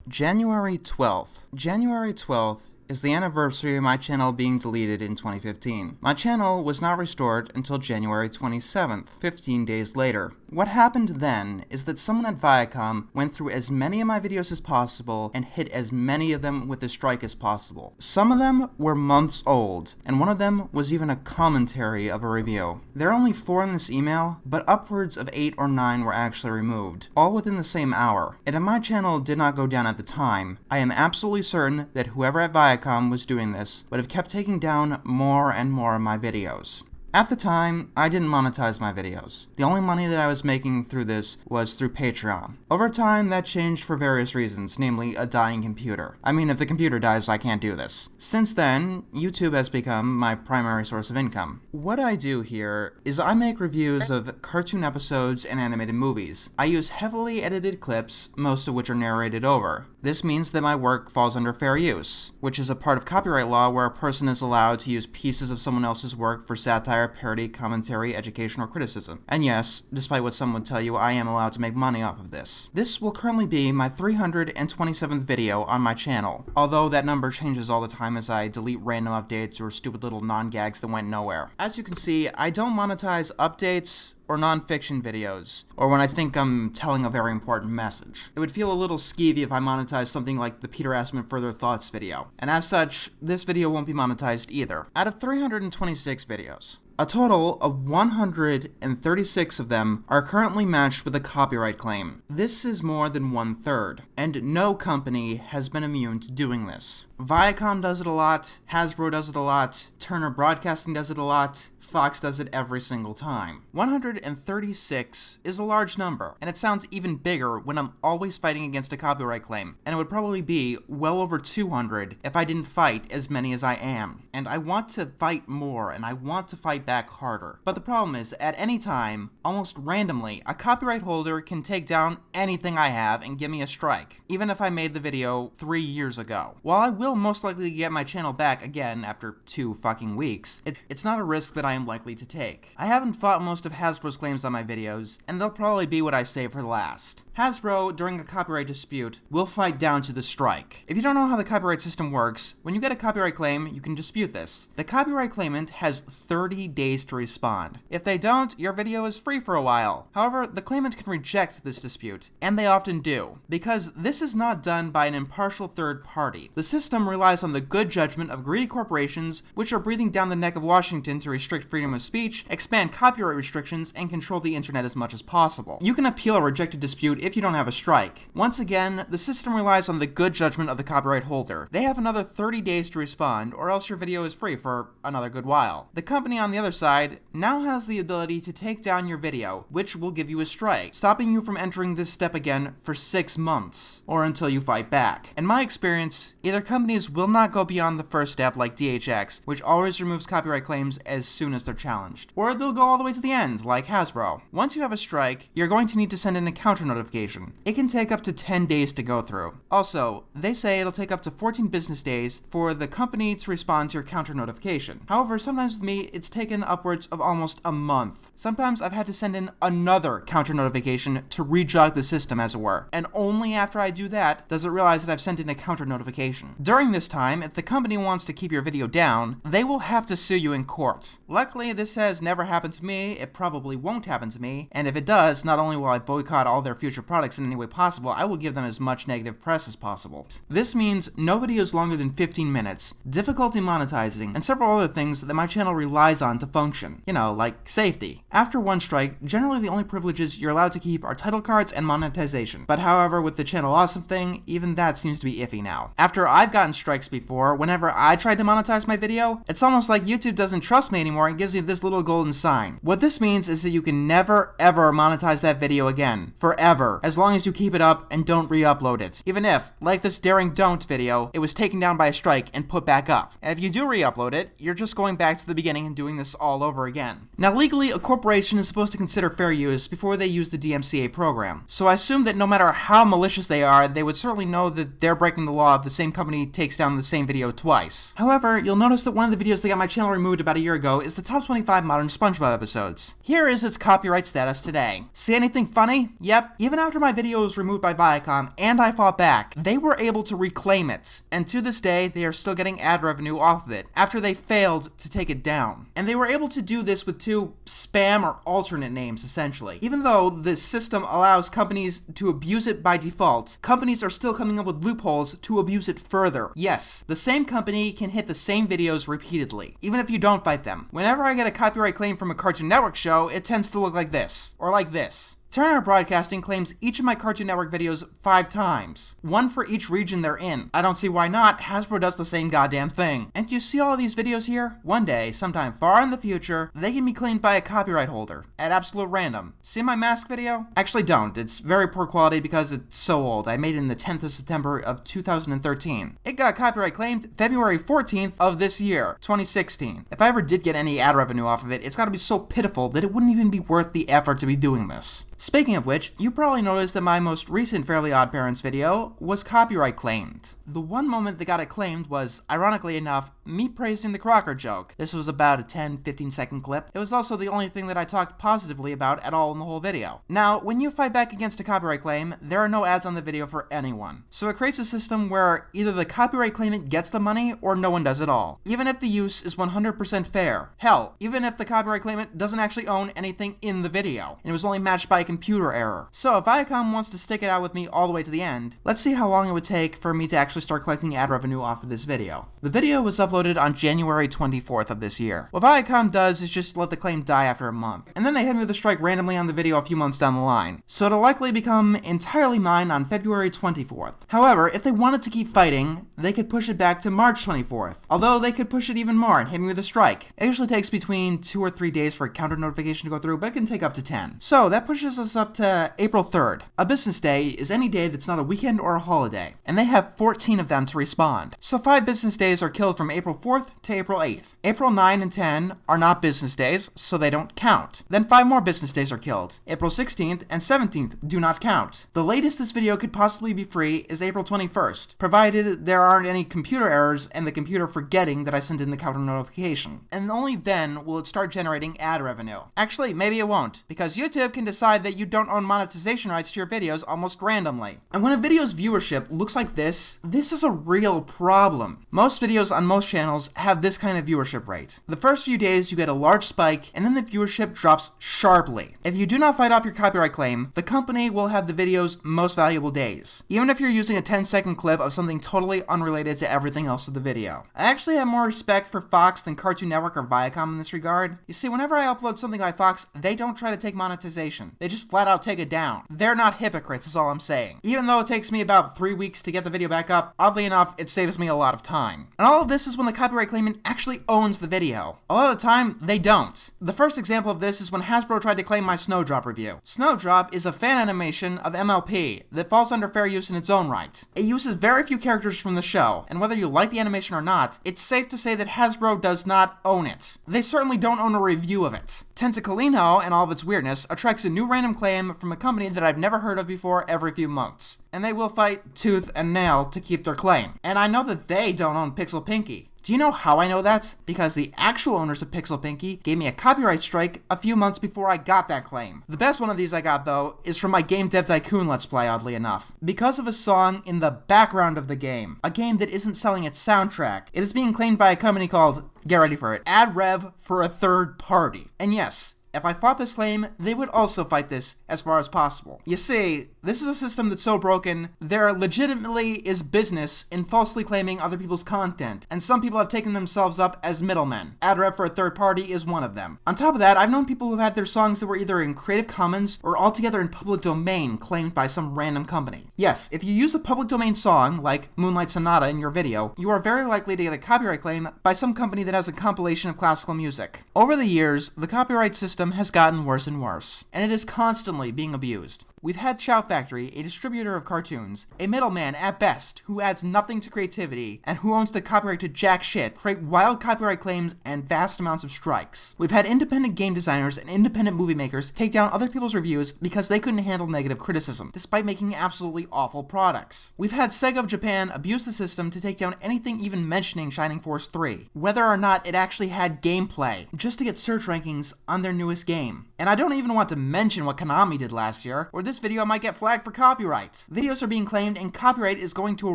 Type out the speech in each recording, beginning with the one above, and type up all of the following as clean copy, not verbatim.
January 12th. January 12th is the anniversary of my channel being deleted in 2015. My channel was not restored until January 27th, 15 days later. What happened then is that someone at Viacom went through as many of my videos as possible and hit as many of them with a strike as possible. Some of them were months old, and one of them was even a commentary of a review. There are only 4 in this email, but upwards of 8 or 9 were actually removed, all within the same hour. And if my channel did not go down at the time, I am absolutely certain that whoever at Viacom was doing this would have kept taking down more and more of my videos. At the time, I didn't monetize my videos. The only money that I was making through this was through Patreon. Over time, that changed for various reasons, namely a dying computer. I mean, if the computer dies, I can't do this. Since then, YouTube has become my primary source of income. What I do here is I make reviews of cartoon episodes and animated movies. I use heavily edited clips, most of which are narrated over. This means that my work falls under fair use, which is a part of copyright law where a person is allowed to use pieces of someone else's work for satire, parody, commentary, education, or criticism. And yes, despite what some would tell you, I am allowed to make money off of this. This will currently be my 327th video on my channel, although that number changes all the time as I delete random updates or stupid little non-gags that went nowhere. As you can see, I don't monetize updates or non-fiction videos, or when I think I'm telling a very important message. It would feel a little skeevy if I monetized something like the Peter Asman Further Thoughts video, and as such, this video won't be monetized either. Out of 326 videos, a total of 136 of them are currently matched with a copyright claim. This is more than 1/3, and no company has been immune to doing this. Viacom does it a lot, Hasbro does it a lot, Turner Broadcasting does it a lot, Fox does it every single time. 136 is a large number, and it sounds even bigger when I'm always fighting against a copyright claim, and it would probably be well over 200 if I didn't fight as many as I am. And I want to fight more, and I want to fight back harder. But the problem is, at any time, almost randomly, a copyright holder can take down anything I have and give me a strike, even if I made the video 3 years ago. While I will most likely get my channel back again after 2 fucking weeks, it's not a risk that I am likely to take. I haven't fought most of Hasbro's claims on my videos, and they'll probably be what I save for last. Hasbro, during a copyright dispute, will fight down to the strike. If you don't know how the copyright system works, when you get a copyright claim, you can dispute this. The copyright claimant has 30 days to respond. If they don't, your video is free for a while. However, the claimant can reject this dispute, and they often do, because this is not done by an impartial third party. The system relies on the good judgment of greedy corporations, which are breathing down the neck of Washington to restrict freedom of speech, expand copyright restrictions, and control the internet as much as possible. You can appeal a rejected dispute if you don't have a strike. Once again, the system relies on the good judgment of the copyright holder. They have another 30 days to respond, or else your video is free for another good while. The company on the other side now has the ability to take down your video, which will give you a strike, stopping you from entering this step again for 6 months, or until you fight back. In my experience, either companies will not go beyond the first step like DHX, which always removes copyright claims as soon as they're challenged, or they'll go all the way to the end, like Hasbro. Once you have a strike, you're going to need to send in a counter notification. It can take up to 10 days to go through. Also, they say it'll take up to 14 business days for the company to respond to your counter notification. However, sometimes with me, it's taken upwards of almost a month. Sometimes I've had to send in another counter notification to rejog the system, as it were, and only after I do that does it realize that I've sent in a counter notification. During this time, if the company wants to keep your video down, they will have to sue you in court. Luckily, this has never happened to me, it probably won't happen to me, and if it does, not only will I boycott all their future products in any way possible, I will give them as much negative press as possible. This means no videos longer than 15 minutes, difficulty monetizing, and several other things that my channel relies on to function. You know, like safety. After one strike, generally the only privileges you're allowed to keep are title cards and monetization. But however, with the channel awesome thing, even that seems to be iffy now. After I've gotten strikes before, whenever I tried to monetize my video, it's almost like YouTube doesn't trust me anymore and gives you this little golden sign. What this means is that you can never ever monetize that video again. Forever. As long as you keep it up and don't re-upload it. Even if, like this Daring Don't video, it was taken down by a strike and put back up. And if you do re-upload it, you're just going back to the beginning and doing this all over again. Now legally, a corporation is supposed to consider fair use before they use the DMCA program. So I assume that no matter how malicious they are, they would certainly know that they're breaking the law if the same company takes down the same video twice. However, you'll notice that one of the videos that got my channel removed about a year ago is the top 25 modern SpongeBob episodes. Here is its copyright status today. See anything funny? Yep, even after my video was removed by Viacom and I fought back, they were able to reclaim it. And to this day, they are still getting ad revenue off of it after they failed to take it down. And they were able to do this with two spam or alternate names, essentially. Even though the system allows companies to abuse it by default, companies are still coming up with loopholes to abuse it further. Yes, the same company can hit the same videos repeatedly, even if you don't fight them. Whenever I get a copyright claim from a Cartoon Network show, it tends to look like this, or like this. Turner Broadcasting claims each of my Cartoon Network videos 5 times, one for each region they're in. I don't see why not. Hasbro does the same goddamn thing. And you see all of these videos here? One day, sometime far in the future, they can be claimed by a copyright holder, at absolute random. See my mask video? Actually don't. It's very poor quality because it's so old. I made it in the 10th of September of 2013. It got copyright claimed February 14th of this year, 2016. If I ever did get any ad revenue off of it, it's gotta be so pitiful that it wouldn't even be worth the effort to be doing this. Speaking of which, you probably noticed that my most recent Fairly Odd Parents video was copyright claimed. The one moment that got it claimed was, ironically enough, me praising the Crocker joke. This was about a 10-15 second clip. It was also the only thing that I talked positively about at all in the whole video. Now, when you fight back against a copyright claim, there are no ads on the video for anyone. So it creates a system where either the copyright claimant gets the money or no one does at all, even if the use is 100% fair. Hell, even if the copyright claimant doesn't actually own anything in the video, and it was only matched by a computer error. So if Viacom wants to stick it out with me all the way to the end, let's see how long it would take for me to actually start collecting ad revenue off of this video. The video was uploaded on January 24th of this year. What Viacom does is just let the claim die after a month, and then they hit me with a strike randomly on the video a few months down the line. So it'll likely become entirely mine on February 24th. However, if they wanted to keep fighting, they could push it back to March 24th. Although they could push it even more and hit me with a strike. It usually takes between 2 or 3 days for a counter notification to go through, but it can take up to 10. So that pushes us up to April 3rd. A business day is any day that's not a weekend or a holiday, and they have 14 of them to respond. So 5 business days are killed from April 4th to April 8th. April 9 and 10 are not business days, so they don't count. Then 5 more business days are killed. April 16th and 17th do not count. The latest this video could possibly be free is April 21st, provided there aren't any computer errors and the computer forgetting that I sent in the counter notification. And only then will it start generating ad revenue. Actually, maybe it won't, because YouTube can decide that you don't own monetization rights to your videos almost randomly. And when a video's viewership looks like this is a real problem. Most videos on most channels have this kind of viewership rate. The first few days you get a large spike, and then the viewership drops sharply. If you do not fight off your copyright claim, the company will have the video's most valuable days, even if you're using a 10-second clip of something totally unrelated to everything else of the video. I actually have more respect for Fox than Cartoon Network or Viacom in this regard. You see, whenever I upload something by Fox, they don't try to take monetization. They just flat out take it down. They're not hypocrites, is all I'm saying. Even though it takes me about 3 weeks to get the video back up, oddly enough, it saves me a lot of time. And all of this is when the copyright claimant actually owns the video. A lot of the time, they don't. The first example of this is when Hasbro tried to claim my Snowdrop review. Snowdrop is a fan animation of MLP that falls under fair use in its own right. It uses very few characters from the show, and whether you like the animation or not, it's safe to say that Hasbro does not own it. They certainly don't own a review of it. Tentacolinho and all of its weirdness attracts a new random claim from a company that I've never heard of before every few months. And they will fight tooth and nail to keep their claim. And I know that they don't own Pixel Pinky. Do you know how I know that? Because the actual owners of Pixel Pinky gave me a copyright strike a few months before I got that claim. The best one of these I got, though, is from my Game Dev Tycoon Let's Play, oddly enough. Because of a song in the background of the game, a game that isn't selling its soundtrack, it is being claimed by a company called, get ready for it, Ad Rev for a third party. And yes, if I fought this claim, they would also fight this as far as possible. You see, this is a system that's so broken, there legitimately is business in falsely claiming other people's content, and some people have taken themselves up as middlemen. Ad Rev for a third party is one of them. On top of that, I've known people who've had their songs that were either in Creative Commons or altogether in public domain claimed by some random company. Yes, if you use a public domain song, like Moonlight Sonata in your video, you are very likely to get a copyright claim by some company that has a compilation of classical music. Over the years, the copyright system has gotten worse and worse, and it is constantly being abused. We've had Chow Factory, a distributor of cartoons, a middleman at best, who adds nothing to creativity, and who owns the copyright to jack shit, create wild copyright claims and vast amounts of strikes. We've had independent game designers and independent movie makers take down other people's reviews because they couldn't handle negative criticism, despite making absolutely awful products. We've had Sega of Japan abuse the system to take down anything even mentioning Shining Force 3, whether or not it actually had gameplay, just to get search rankings on their newest game. And I don't even want to mention what Konami did last year, or this video might get flagged for copyright. Videos are being claimed and copyright is going to a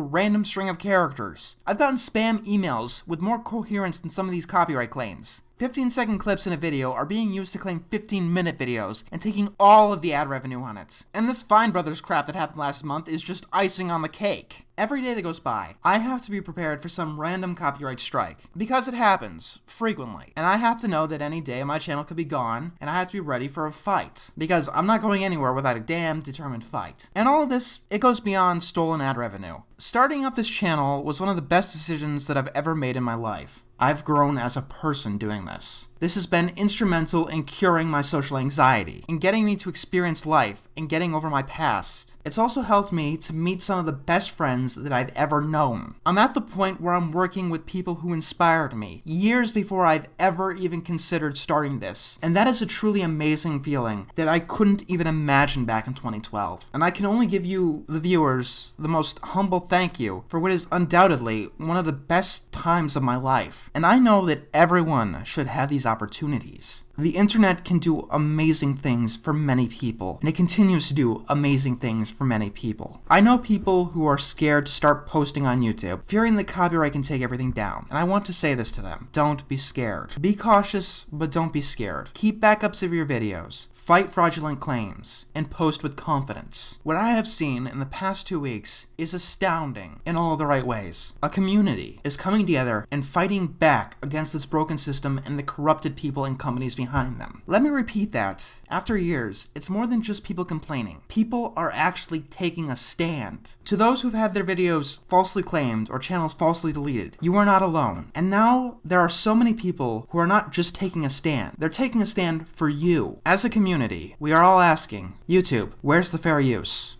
random string of characters. I've gotten spam emails with more coherence than some of these copyright claims. 15-second clips in a video are being used to claim 15-minute videos and taking all of the ad revenue on it. And this Fine Brothers crap that happened last month is just icing on the cake. Every day that goes by, I have to be prepared for some random copyright strike, because it happens, frequently. And I have to know that any day my channel could be gone, and I have to be ready for a fight, because I'm not going anywhere without a damn determined fight. And all of this, it goes beyond stolen ad revenue. Starting up this channel was one of the best decisions that I've ever made in my life. I've grown as a person doing this. This has been instrumental in curing my social anxiety, in getting me to experience life, and getting over my past. It's also helped me to meet some of the best friends that I've ever known. I'm at the point where I'm working with people who inspired me, years before I've ever even considered starting this. And that is a truly amazing feeling that I couldn't even imagine back in 2012. And I can only give you, the viewers, the most humble thank you for what is undoubtedly one of the best times of my life. And I know that everyone should have these opportunities. The internet can do amazing things for many people, and it continues to do amazing things for many people. I know people who are scared to start posting on YouTube, fearing that copyright can take everything down, and I want to say this to them. Don't be scared. Be cautious, but don't be scared. Keep backups of your videos, fight fraudulent claims, and post with confidence. What I have seen in the past 2 weeks is astounding in all the right ways. A community is coming together and fighting back against this broken system and the corrupted people and companies behind them. Let me repeat that. After years, it's more than just people complaining. People are actually taking a stand. To those who've had their videos falsely claimed or channels falsely deleted, you are not alone. And now there are so many people who are not just taking a stand. They're taking a stand for you. As a community, we are all asking, YouTube, where's the fair use?